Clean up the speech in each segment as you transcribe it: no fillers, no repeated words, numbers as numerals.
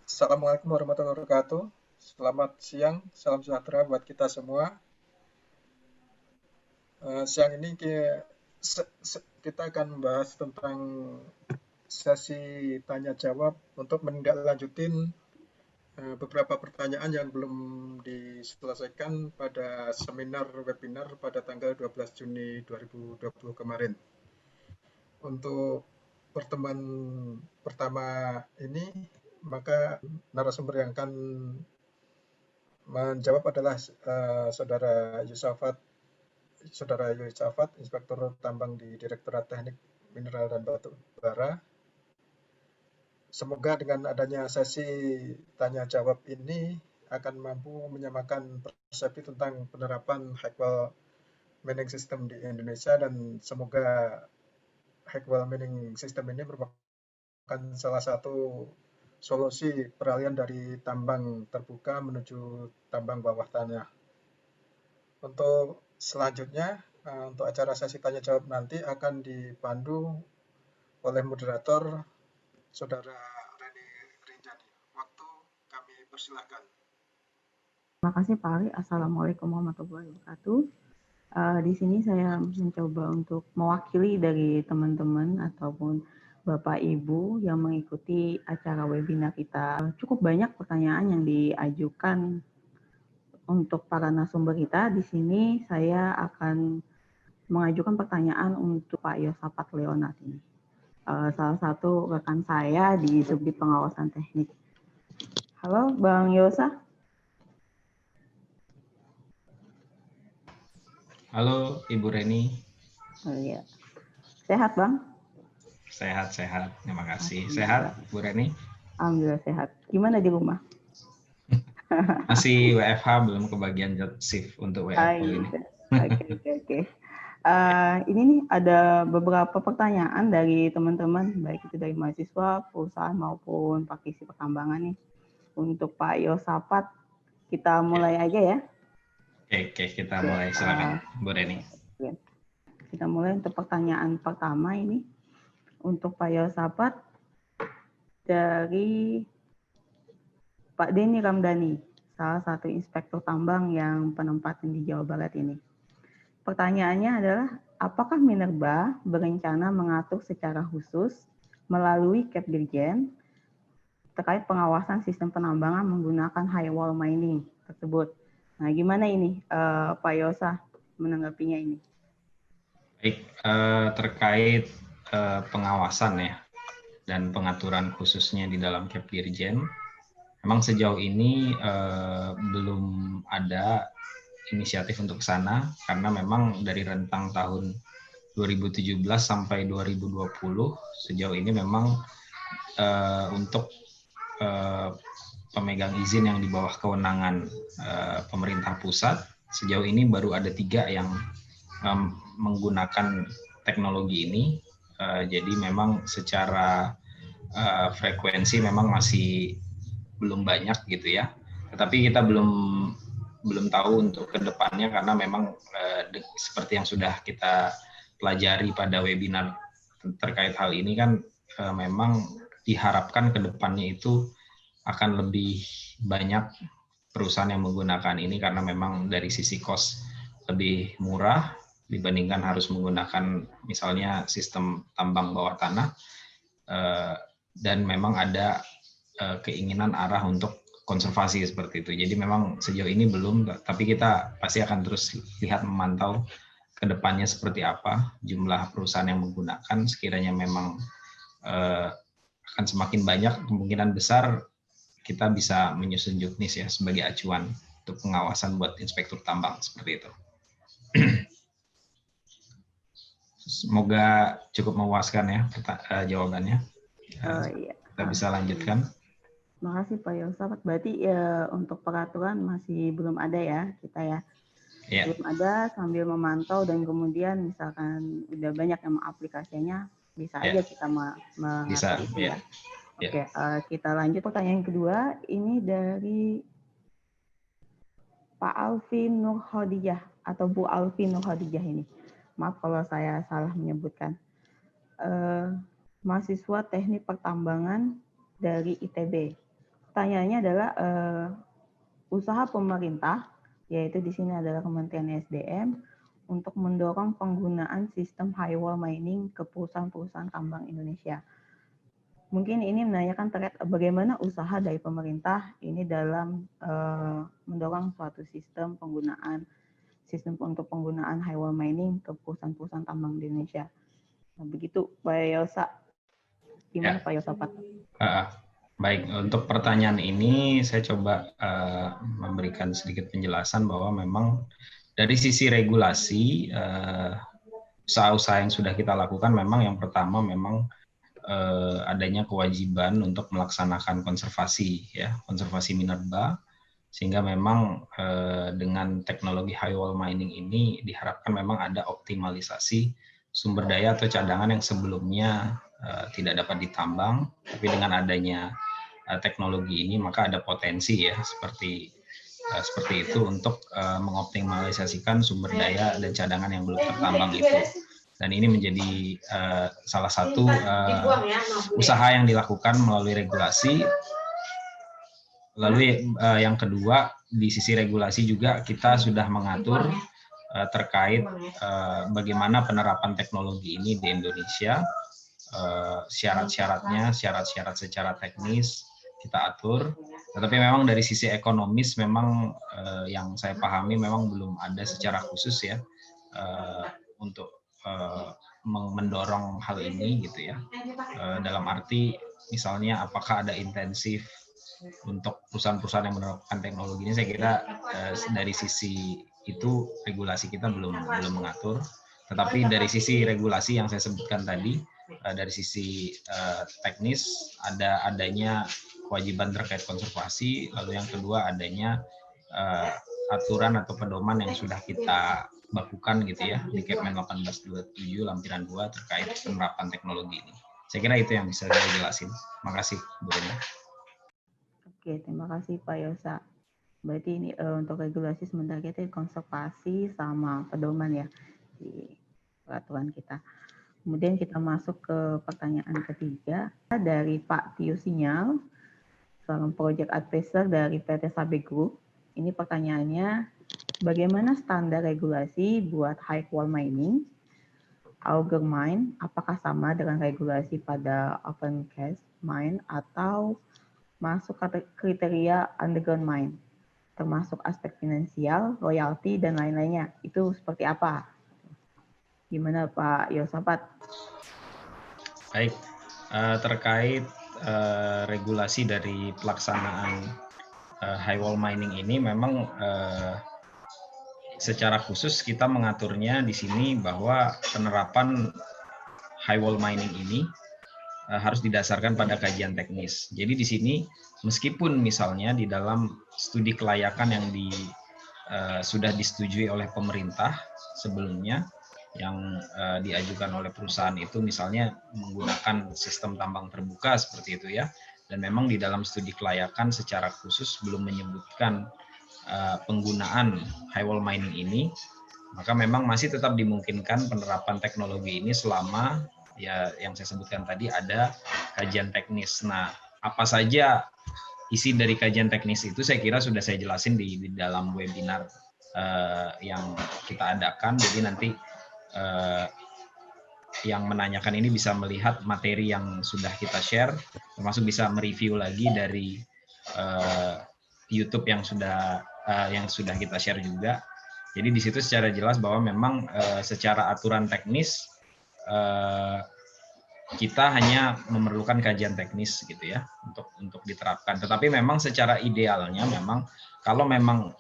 Assalamualaikum warahmatullahi wabarakatuh. Selamat siang, salam sejahtera buat kita semua. Siang ini kita akan membahas tentang sesi tanya jawab untuk menindaklanjutin beberapa pertanyaan yang belum diselesaikan pada seminar webinar pada tanggal 12 Juni 2020 kemarin. Untuk pertemuan pertama ini, maka narasumber yang akan menjawab adalah Saudara Yusafat, Inspektur Tambang di Direktorat Teknik Mineral dan Batu Bara. Semoga dengan adanya sesi tanya jawab ini akan mampu menyamakan persepsi tentang penerapan Hackwell Mining System di Indonesia, dan semoga Hackwell Mining System ini merupakan salah satu solusi peralihan dari tambang terbuka menuju tambang bawah tanah. Untuk selanjutnya, untuk acara sesi tanya jawab nanti akan dipandu oleh moderator Saudara Reni Rinjani. Waktu kami persilahkan. Terima kasih Pak Ali. Assalamualaikum warahmatullahi wabarakatuh. Di sini saya mencoba untuk mewakili dari teman-teman ataupun Bapak Ibu yang mengikuti acara webinar kita. Cukup banyak pertanyaan yang diajukan untuk para narasumber kita. Di sini saya akan mengajukan pertanyaan untuk Pak Yosafat Leonard ini. Salah satu rekan saya di Subdit Pengawasan Teknik. Halo Bang Yosa. Halo Ibu Reni. Oh, iya. Sehat Bang? Sehat. Terima kasih. Sehat Bu Reni? Alhamdulillah sehat. Gimana di rumah? Masih WFH, belum kebagian shift untuk WFH ini. Oke. Ini nih ada beberapa pertanyaan dari teman-teman, baik itu dari mahasiswa, perusahaan maupun praktisi pertambangan nih. Untuk Pak Yosafat, kita mulai aja ya. Oke, kita mulai. Silakan Bu Reni. Kita mulai untuk pertanyaan pertama ini. Untuk Pak Yosafat dari Pak Denny Ramdhani, salah satu inspektur tambang yang penempatan di Jawa Barat ini. Pertanyaannya adalah, apakah Minerba berencana mengatur secara khusus melalui Kepdirjen terkait pengawasan sistem penambangan menggunakan high wall mining tersebut? Nah, gimana ini Pak Yosa menanggapinya ini? Baik, terkait pengawasan ya dan pengaturan khususnya di dalam Kepdirjen, memang sejauh ini belum ada inisiatif untuk sana, karena memang dari rentang tahun 2017 sampai 2020 sejauh ini memang untuk pemegang izin yang di bawah kewenangan pemerintah pusat, sejauh ini baru ada 3 yang menggunakan teknologi ini. Jadi memang secara frekuensi memang masih belum banyak gitu ya. Tetapi kita belum tahu untuk kedepannya, karena memang seperti yang sudah kita pelajari pada webinar terkait hal ini kan, memang diharapkan kedepannya itu akan lebih banyak perusahaan yang menggunakan ini, karena memang dari sisi cost lebih murah dibandingkan harus menggunakan misalnya sistem tambang bawah tanah, dan memang ada keinginan arah untuk konservasi seperti itu. Jadi memang sejauh ini belum, tapi kita pasti akan terus lihat, memantau ke depannya seperti apa jumlah perusahaan yang menggunakan. Sekiranya memang akan semakin banyak, kemungkinan besar kita bisa menyusun juknis ya sebagai acuan untuk pengawasan buat inspektur tambang seperti itu. Semoga cukup memuaskan ya jawabannya. Iya. Kita bisa lanjutkan. Terima kasih Pak Yosafat. Berarti ya, untuk peraturan masih belum ada ya kita ya. Yeah. Belum ada, sambil memantau dan kemudian misalkan udah banyak yang mengaplikasinya, bisa aja kita mengatur itu ya. Oke, kita lanjut pertanyaan kedua. Ini dari Pak Alvin Nurhodijah atau Bu Alvin Nurhodijah ini. Maaf kalau saya salah menyebutkan. Mahasiswa Teknik Pertambangan dari ITB. pertanyaannya adalah usaha pemerintah, yaitu di sini adalah Kementerian SDM, untuk mendorong penggunaan sistem high wall mining ke perusahaan-perusahaan tambang Indonesia. Mungkin ini menanyakan terkait bagaimana usaha dari pemerintah ini dalam mendorong suatu sistem untuk penggunaan high wall mining ke perusahaan-perusahaan tambang di Indonesia. Nah, begitu Pak Yosa. Gimana Pak Yosapat? Baik, untuk pertanyaan ini saya coba memberikan sedikit penjelasan bahwa memang dari sisi regulasi usaha-usaha yang sudah kita lakukan memang yang pertama memang adanya kewajiban untuk melaksanakan konservasi minerba, sehingga memang dengan teknologi high wall mining ini diharapkan memang ada optimalisasi sumber daya atau cadangan yang sebelumnya tidak dapat ditambang, tapi dengan adanya teknologi ini maka ada potensi seperti itu untuk mengoptimalisasikan sumber daya dan cadangan yang belum tertambang itu. Dan ini menjadi salah satu usaha yang dilakukan melalui regulasi. Lalu yang kedua, di sisi regulasi juga kita sudah mengatur terkait bagaimana penerapan teknologi ini di Indonesia. Syarat-syaratnya, syarat-syarat secara teknis kita atur. Tetapi memang dari sisi ekonomis memang yang saya pahami memang belum ada secara khusus untuk mendorong hal ini gitu ya. Dalam arti misalnya apakah ada intensif untuk perusahaan-perusahaan yang menerapkan teknologi ini, saya kira dari sisi itu regulasi kita belum mengatur. Tetapi dari sisi regulasi yang saya sebutkan tadi, dari sisi teknis adanya kewajiban terkait konservasi, lalu yang kedua adanya aturan atau pedoman yang sudah kita bakukan gitu ya di Kepmen 1827 lampiran 2 terkait penerapan teknologi ini. Saya kira itu yang bisa saya jelasin. Makasih Bu Rena. Oke, terima kasih Pak Yosa. Berarti ini untuk regulasi sementara kita konservasi sama pedoman ya di peraturan kita. Kemudian kita masuk ke pertanyaan ketiga dari Pak Tio Sinyal, seorang project advisor dari PT Sabe Group. Ini pertanyaannya, bagaimana standar regulasi buat high wall mining, auger mine, apakah sama dengan regulasi pada open cast mine atau masuk kriteria underground mine, termasuk aspek finansial, royalti, dan lain-lainnya. Itu seperti apa? Gimana Pak Yosapat? Baik, terkait regulasi dari pelaksanaan high wall mining ini memang secara khusus kita mengaturnya di sini bahwa penerapan high wall mining ini harus didasarkan pada kajian teknis. Jadi di sini meskipun misalnya di dalam studi kelayakan yang sudah disetujui oleh pemerintah sebelumnya yang diajukan oleh perusahaan itu misalnya menggunakan sistem tambang terbuka seperti itu ya, dan memang di dalam studi kelayakan secara khusus belum menyebutkan penggunaan high wall mining ini, maka memang masih tetap dimungkinkan penerapan teknologi ini selama ya yang saya sebutkan tadi ada kajian teknis. Nah, apa saja isi dari kajian teknis itu saya kira sudah saya jelasin di dalam webinar yang kita adakan. Jadi nanti yang menanyakan ini bisa melihat materi yang sudah kita share, termasuk bisa mereview lagi dari YouTube yang sudah kita share juga. Jadi di situ secara jelas bahwa memang secara aturan teknis kita hanya memerlukan kajian teknis gitu ya untuk diterapkan. Tetapi memang secara idealnya memang kalau memang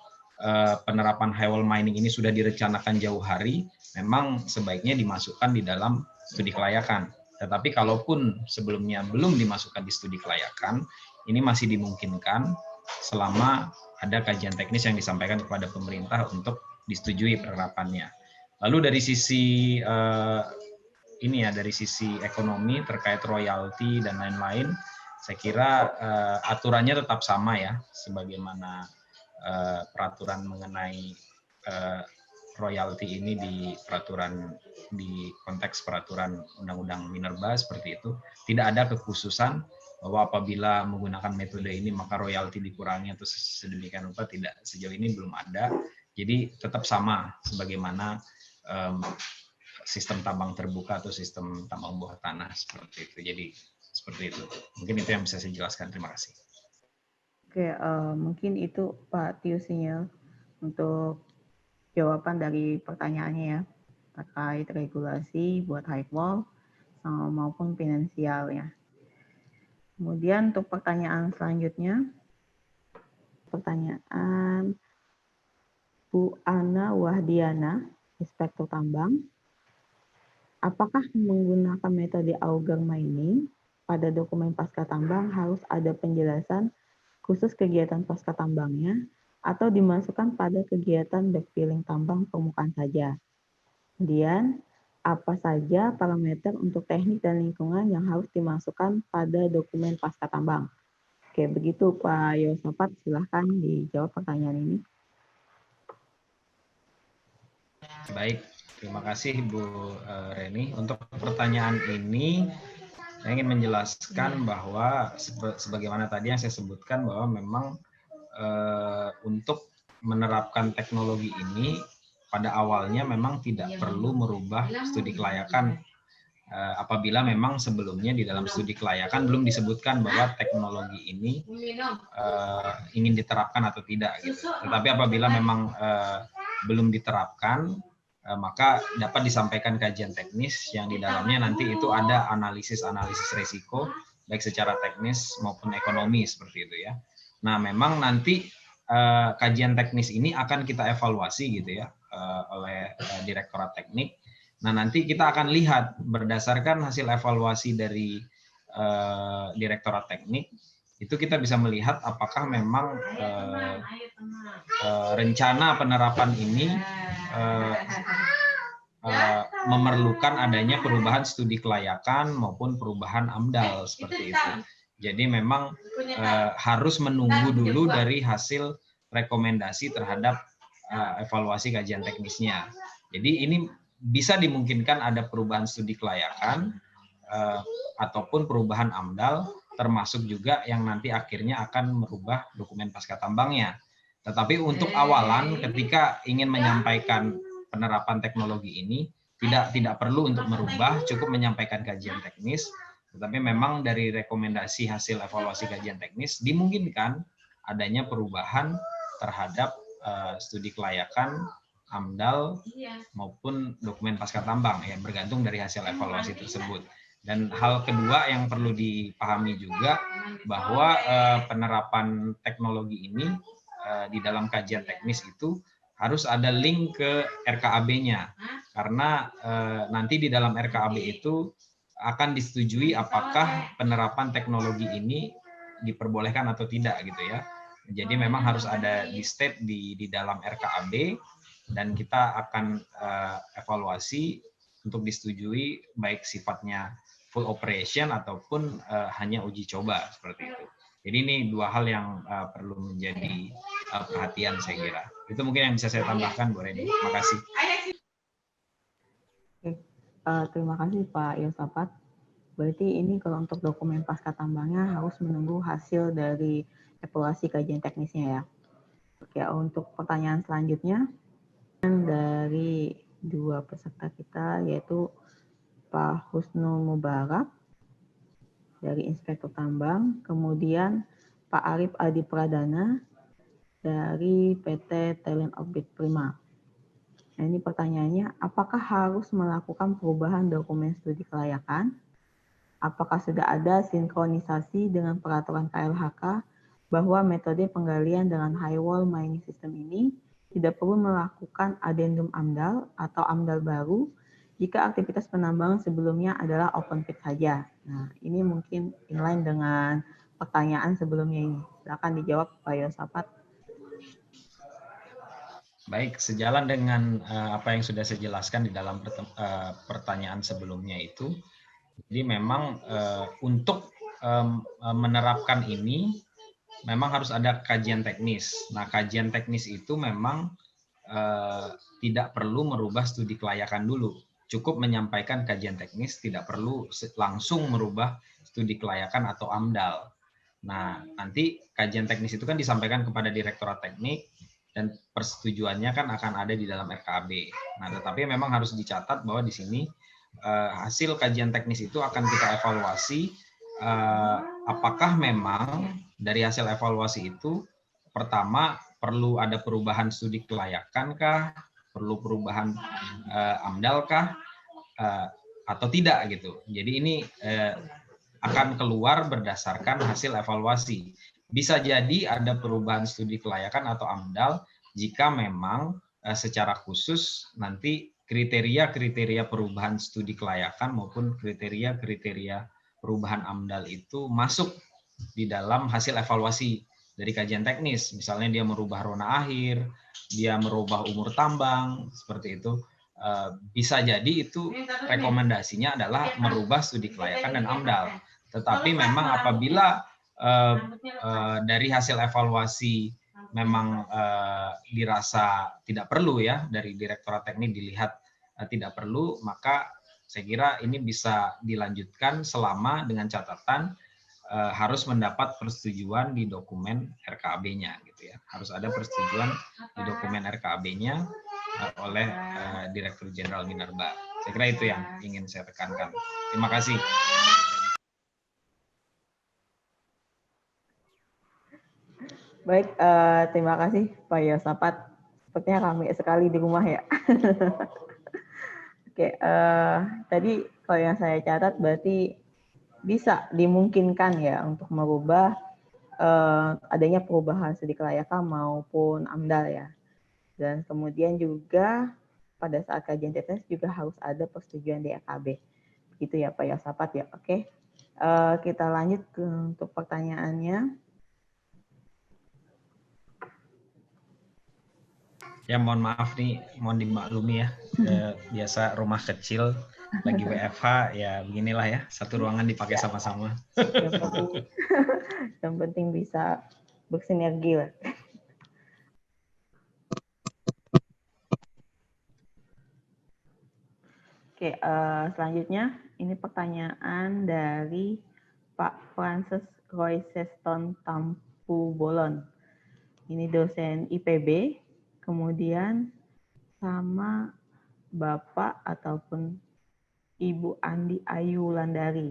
penerapan high wall mining ini sudah direncanakan jauh hari, memang sebaiknya dimasukkan di dalam studi kelayakan. Tetapi kalaupun sebelumnya belum dimasukkan di studi kelayakan, ini masih dimungkinkan selama ada kajian teknis yang disampaikan kepada pemerintah untuk disetujui penerapannya. Lalu dari sisi dari sisi ekonomi terkait royalti dan lain-lain, saya kira aturannya tetap sama ya, sebagaimana peraturan mengenai royalti ini di konteks peraturan Undang-Undang Minerba seperti itu. Tidak ada kekhususan bahwa apabila menggunakan metode ini maka royalti dikurangi atau sedemikian rupa, tidak, sejauh ini belum ada. Jadi tetap sama sebagaimana sistem tambang terbuka atau sistem tambang bawah tanah seperti itu. Jadi seperti itu. Mungkin itu yang bisa saya jelaskan. Terima kasih. Oke, mungkin itu Pak Tio Sinyal untuk jawaban dari pertanyaannya ya, terkait regulasi buat high wall maupun finansial ya. Kemudian untuk pertanyaan selanjutnya, pertanyaan Bu Ana Wahdiana, Inspektur Tambang. Apakah menggunakan metode auger mining pada dokumen pasca tambang harus ada penjelasan khusus kegiatan pasca tambangnya atau dimasukkan pada kegiatan backfilling tambang permukaan saja? Kemudian, apa saja parameter untuk teknik dan lingkungan yang harus dimasukkan pada dokumen pasca tambang? Oke, begitu Pak Yosafat, silahkan dijawab pertanyaan ini. Baik, terima kasih Bu Reni. Untuk pertanyaan ini, saya ingin menjelaskan bahwa sebagaimana tadi yang saya sebutkan bahwa memang untuk menerapkan teknologi ini pada awalnya memang tidak perlu merubah studi kelayakan apabila memang sebelumnya di dalam studi kelayakan belum disebutkan bahwa teknologi ini ingin diterapkan atau tidak gitu. Tetapi apabila memang belum diterapkan, maka dapat disampaikan kajian teknis yang di dalamnya nanti itu ada analisis risiko baik secara teknis maupun ekonomi seperti itu ya. Nah, memang nanti kajian teknis ini akan kita evaluasi gitu ya oleh Direktorat Teknik. Nah, nanti kita akan lihat berdasarkan hasil evaluasi dari Direktorat Teknik, itu kita bisa melihat apakah memang rencana penerapan ini memerlukan adanya perubahan studi kelayakan maupun perubahan AMDAL seperti itu. Jadi memang harus menunggu dulu dari hasil rekomendasi terhadap evaluasi kajian teknisnya. Jadi ini bisa dimungkinkan ada perubahan studi kelayakan ataupun perubahan AMDAL, termasuk juga yang nanti akhirnya akan merubah dokumen pasca tambangnya. Tetapi untuk awalan ketika ingin menyampaikan penerapan teknologi ini tidak perlu untuk merubah, cukup menyampaikan kajian teknis. Tetapi memang dari rekomendasi hasil evaluasi kajian teknis dimungkinkan adanya perubahan terhadap studi kelayakan, AMDAL maupun dokumen pasca tambang ya, bergantung dari hasil evaluasi tersebut. Dan hal kedua yang perlu dipahami juga bahwa penerapan teknologi ini di dalam kajian teknis itu harus ada link ke RKAB-nya, karena nanti di dalam RKAB itu akan disetujui apakah penerapan teknologi ini diperbolehkan atau tidak gitu ya. Jadi memang harus ada di state di dalam RKAB dan kita akan evaluasi untuk disetujui baik sifatnya full operation ataupun hanya uji coba seperti itu. Jadi ini dua hal yang perlu menjadi perhatian saya kira. Itu mungkin yang bisa saya tambahkan, Bu Reni. Terima kasih. Terima kasih Pak Yosafat. Berarti ini kalau untuk dokumen pasca tambangnya harus menunggu hasil dari evaluasi kajian teknisnya ya. Oke, untuk pertanyaan selanjutnya dari dua peserta kita yaitu Pak Husnul Mubarak dari Inspektur Tambang, kemudian Pak Arif Adi Pradana dari PT Talent Orbit Prima. Nah, ini pertanyaannya, apakah harus melakukan perubahan dokumen studi kelayakan? Apakah sudah ada sinkronisasi dengan peraturan KLHK bahwa metode penggalian dengan high wall mining system ini tidak perlu melakukan adendum AMDAL atau AMDAL baru jika aktivitas penambangan sebelumnya adalah open pit saja? Nah, ini mungkin inline dengan pertanyaan sebelumnya ini. Silakan dijawab Pak Yosafat. Baik, sejalan dengan apa yang sudah saya jelaskan di dalam pertanyaan sebelumnya itu, jadi memang untuk menerapkan ini memang harus ada kajian teknis. Nah, kajian teknis itu memang tidak perlu merubah studi kelayakan dulu. cukup menyampaikan kajian teknis, tidak perlu langsung merubah studi kelayakan atau AMDAL. Nah, nanti kajian teknis itu kan disampaikan kepada Direktorat Teknik dan persetujuannya kan akan ada di dalam RKAB. Nah, tetapi memang harus dicatat bahwa di sini hasil kajian teknis itu akan kita evaluasi apakah memang dari hasil evaluasi itu pertama perlu ada perubahan studi kelayakan kah, perlu perubahan AMDAL kah, atau tidak gitu. Jadi ini akan keluar berdasarkan hasil evaluasi. Bisa jadi ada perubahan studi kelayakan atau AMDAL jika memang secara khusus nanti kriteria-kriteria perubahan studi kelayakan maupun kriteria-kriteria perubahan AMDAL itu masuk di dalam hasil evaluasi dari kajian teknis. Misalnya dia merubah rona akhir, dia merubah umur tambang, seperti itu. Bisa jadi itu rekomendasinya adalah merubah studi kelayakan dan AMDAL. Tetapi memang apabila dari hasil evaluasi memang dirasa tidak perlu ya, dari Direktorat Teknik dilihat tidak perlu, maka saya kira ini bisa dilanjutkan selama dengan catatan harus mendapat persetujuan di dokumen RKAB-nya gitu ya. Harus ada persetujuan di dokumen RKAB-nya oleh Direktur Jenderal Minerba. Saya kira itu yang ingin saya tekankan. Terima kasih. Baik, terima kasih Pak Yosapat. Sepertinya ramai sekali di rumah ya. Oke, tadi kalau yang saya catat berarti bisa dimungkinkan ya untuk merubah adanya perubahan studi kelayakan maupun AMDAL ya. Dan kemudian juga pada saat kajian teknis juga harus ada persetujuan DRKB. Begitu ya Pak Yosapat ya. Oke, kita lanjut untuk pertanyaannya. Ya mohon maaf nih, mohon dimaklumi ya. Biasa rumah kecil lagi WFH ya beginilah ya, satu ruangan dipakai sama-sama. Yang penting bisa bersinergi lah. Oke, selanjutnya ini pertanyaan dari Pak Francis Roy Seston Tampu Bolon. Ini dosen IPB, kemudian sama Bapak ataupun Ibu Andi Ayu Landari,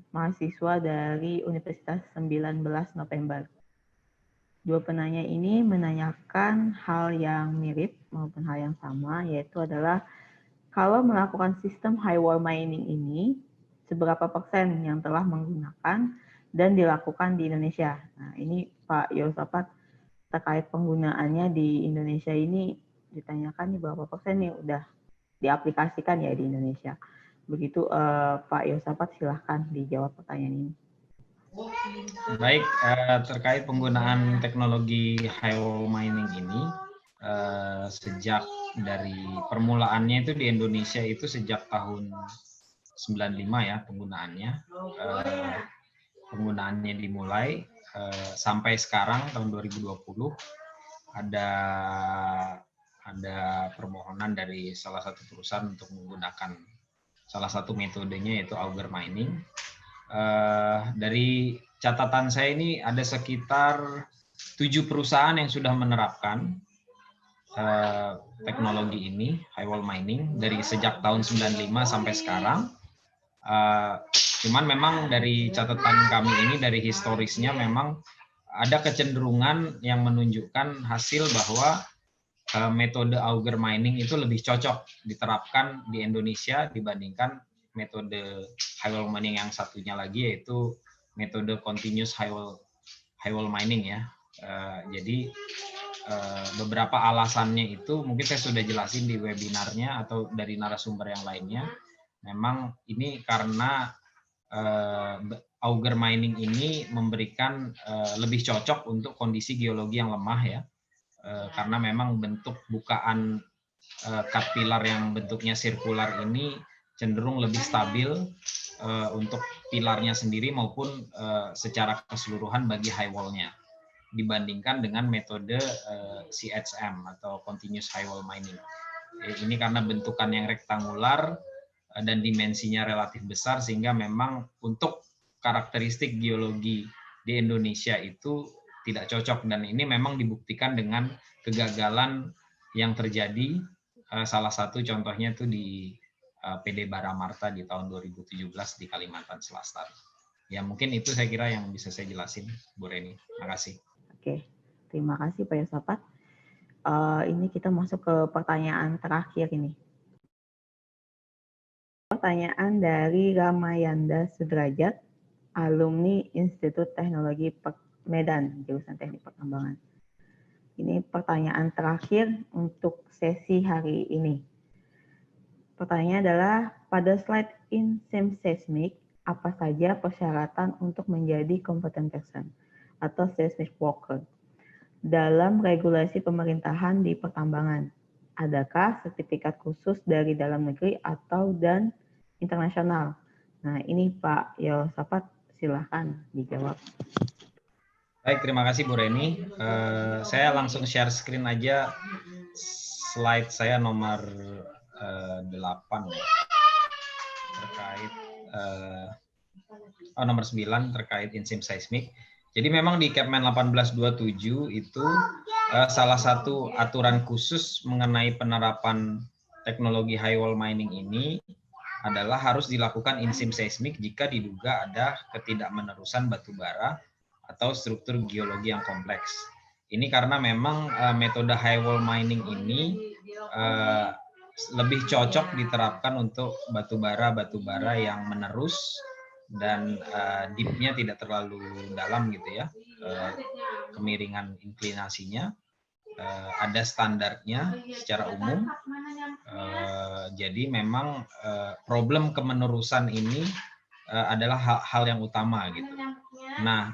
mahasiswa dari Universitas 19 November. Dua penanya ini menanyakan hal yang mirip maupun hal yang sama, yaitu adalah kalau melakukan sistem high wall mining ini, seberapa persen yang telah menggunakan dan dilakukan di Indonesia? Nah, ini Pak Yosapat terkait penggunaannya di Indonesia ini ditanyakan nih berapa persen nih udah diaplikasikan ya di Indonesia. Begitu Pak Yosapat, silahkan dijawab pertanyaan ini. Baik, terkait penggunaan teknologi high wall mining ini, sejak dari permulaannya itu di Indonesia itu sejak tahun 95 ya penggunaannya. Penggunaannya dimulai sampai sekarang tahun 2020 ada permohonan dari salah satu perusahaan untuk menggunakan salah satu metodenya yaitu auger mining. Dari catatan saya ini ada sekitar 7 perusahaan yang sudah menerapkan teknologi ini, high wall mining, dari sejak tahun 95 sampai sekarang. Cuman memang dari catatan kami ini, dari historisnya memang ada kecenderungan yang menunjukkan hasil bahwa metode auger mining itu lebih cocok diterapkan di Indonesia dibandingkan metode high wall mining yang satunya lagi, yaitu metode continuous high wall mining ya. Jadi beberapa alasannya itu mungkin saya sudah jelasin di webinarnya atau dari narasumber yang lainnya. Memang ini karena auger mining ini memberikan lebih cocok untuk kondisi geologi yang lemah ya. Karena memang bentuk bukaan cut pilar yang bentuknya sirkular ini cenderung lebih stabil untuk pilarnya sendiri maupun secara keseluruhan bagi high wall-nya dibandingkan dengan metode CHM atau continuous high wall mining. Ini karena bentukan yang rektangular dan dimensinya relatif besar, sehingga memang untuk karakteristik geologi di Indonesia itu tidak cocok, dan ini memang dibuktikan dengan kegagalan yang terjadi. Salah satu contohnya itu di PD Baramarta di tahun 2017 di Kalimantan Selatan. Ya mungkin itu saya kira yang bisa saya jelasin, Bu Reni. Makasih. Oke, terima kasih Pak Yosapat. Ini kita masuk ke pertanyaan terakhir ini. Pertanyaan dari Ramayanda Sudrajat, alumni Institut Teknologi Medan, jurusan Teknik Pertambangan. Ini pertanyaan terakhir untuk sesi hari ini. Pertanyaannya adalah, pada slide InSim Seismic, apa saja persyaratan untuk menjadi competent person atau seismic worker dalam regulasi pemerintahan di pertambangan? Adakah sertifikat khusus dari dalam negeri atau dan internasional? Nah, ini Pak Yosapat, silahkan dijawab. Baik, terima kasih Bu Reni. Saya langsung share screen aja slide saya nomor 8 ya, terkait nomor 9 terkait InSim Seismic. Jadi memang di Kepmen 1827 itu salah satu aturan khusus mengenai penerapan teknologi high wall mining ini adalah harus dilakukan InSim Seismic jika diduga ada ketidakmenerusan batu bara atau struktur geologi yang kompleks. Ini karena memang metode high wall mining ini lebih cocok diterapkan untuk batu bara yang menerus dan deepnya tidak terlalu dalam gitu ya, kemiringan inklinasinya, ada standarnya secara umum. Jadi memang problem kemenerusan ini adalah hal yang utama gitu. Nah,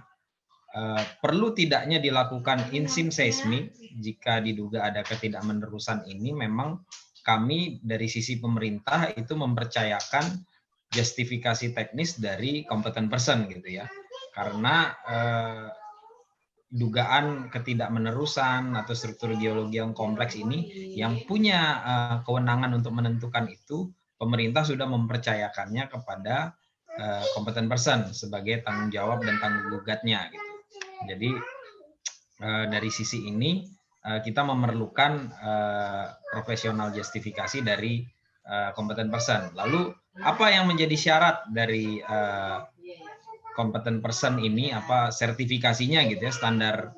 perlu tidaknya dilakukan InSim Seismic jika diduga ada ketidakmenerusan ini, memang kami dari sisi pemerintah itu mempercayakan justifikasi teknis dari competent person gitu ya, karena dugaan ketidakmenerusan atau struktur geologi yang kompleks ini yang punya kewenangan untuk menentukan itu, pemerintah sudah mempercayakannya kepada competent person sebagai tanggung jawab dan tanggung gugatnya gitu. Jadi dari sisi ini kita memerlukan profesional justifikasi dari competent person. Lalu apa yang menjadi syarat dari competent person ini, apa sertifikasinya gitu ya, standar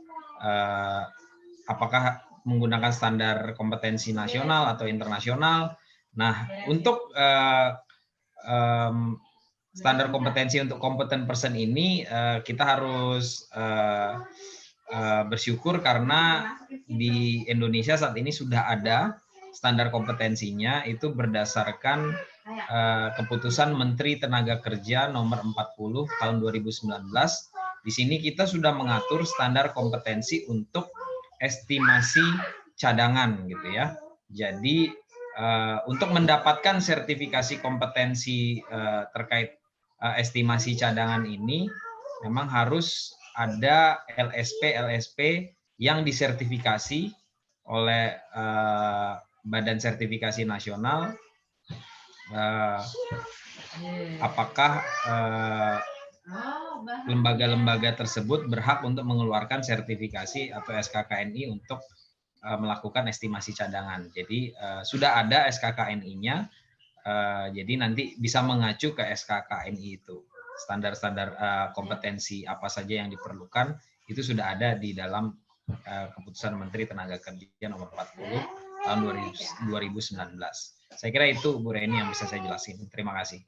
apakah menggunakan standar kompetensi nasional atau internasional. Nah, untuk standar kompetensi untuk competent person ini kita harus bersyukur karena di Indonesia saat ini sudah ada standar kompetensinya, itu berdasarkan keputusan Menteri Tenaga Kerja nomor 40 tahun 2019. Di sini kita sudah mengatur standar kompetensi untuk estimasi cadangan gitu ya. Jadi untuk mendapatkan sertifikasi kompetensi terkait estimasi cadangan ini memang harus ada LSP yang disertifikasi oleh Badan Sertifikasi Nasional. Apakah lembaga-lembaga tersebut berhak untuk mengeluarkan sertifikasi atau SKKNI untuk melakukan estimasi cadangan. Jadi sudah ada SKKNI-nya, jadi nanti bisa mengacu ke SKKNI itu. Standar-standar kompetensi apa saja yang diperlukan itu sudah ada di dalam keputusan Menteri Tenaga Kerja nomor 40 tahun 2019. Saya kira itu Bu Reni yang bisa saya jelasin. Terima kasih.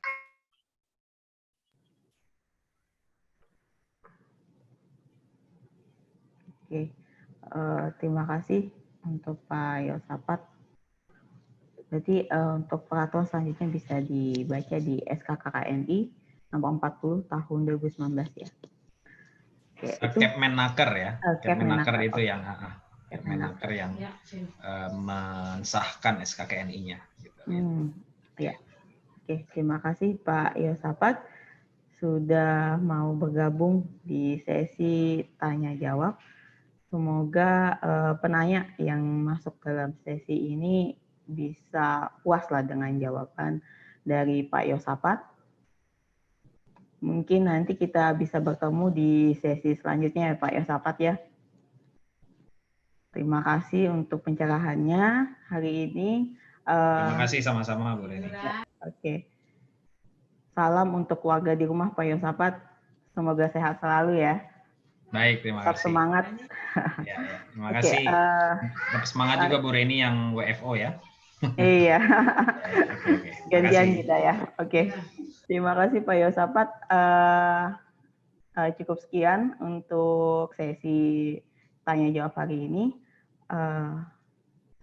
Oke, terima kasih untuk Pak Yosapat. Berarti untuk peraturan selanjutnya bisa dibaca di SKKKNI nomor 40 tahun 2019 ya. Oke, itu Kepmenaker ya. Kepmenaker itu yang Kepmenaker yang mensahkan SKKNI-nya. Gitu. Ya. Oke, terima kasih Pak Yosapat sudah mau bergabung di sesi tanya jawab. Semoga penanya yang masuk dalam sesi ini bisa puas lah dengan jawaban dari Pak Yosapat. Mungkin nanti kita bisa bertemu di sesi selanjutnya ya Pak Yosapat ya. Terima kasih untuk pencerahannya hari ini. Terima kasih sama-sama Bu Reni. Oke. Salam untuk keluarga di rumah Pak Yosapat. Semoga sehat selalu ya. Baik, terima Tetap kasih. semangat. Ya, terima kasih. Tetap semangat juga Bu Reni yang WFO ya. Iya. Oke. Gantian kita ya. Oke. Terima kasih Pak Yosapat. Cukup sekian untuk sesi tanya jawab hari ini.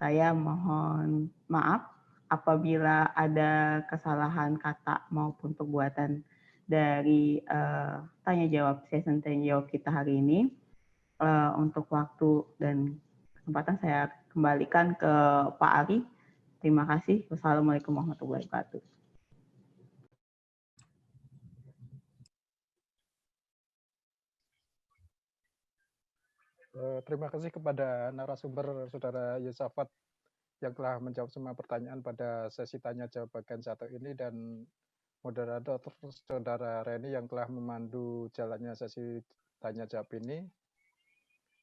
Saya mohon maaf apabila ada kesalahan kata maupun perbuatan dari tanya jawab sesi tanya jawab kita hari ini. Untuk waktu dan kesempatan saya kembalikan ke Pak Ari. Terima kasih. Wassalamualaikum warahmatullahi wabarakatuh. Terima kasih kepada narasumber Saudara Yosafat yang telah menjawab semua pertanyaan pada sesi tanya jawab bagian 1 ini, dan moderator Saudara Reni yang telah memandu jalannya sesi tanya jawab ini.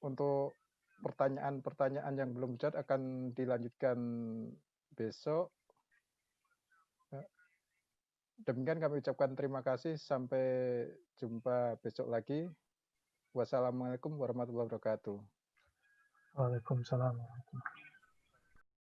Untuk pertanyaan-pertanyaan yang belum dijawab akan dilanjutkan besok. Demikian kami ucapkan terima kasih. Sampai jumpa besok lagi. Wassalamualaikum warahmatullahi wabarakatuh. Waalaikumsalam warahmatullahi wabarakatuh.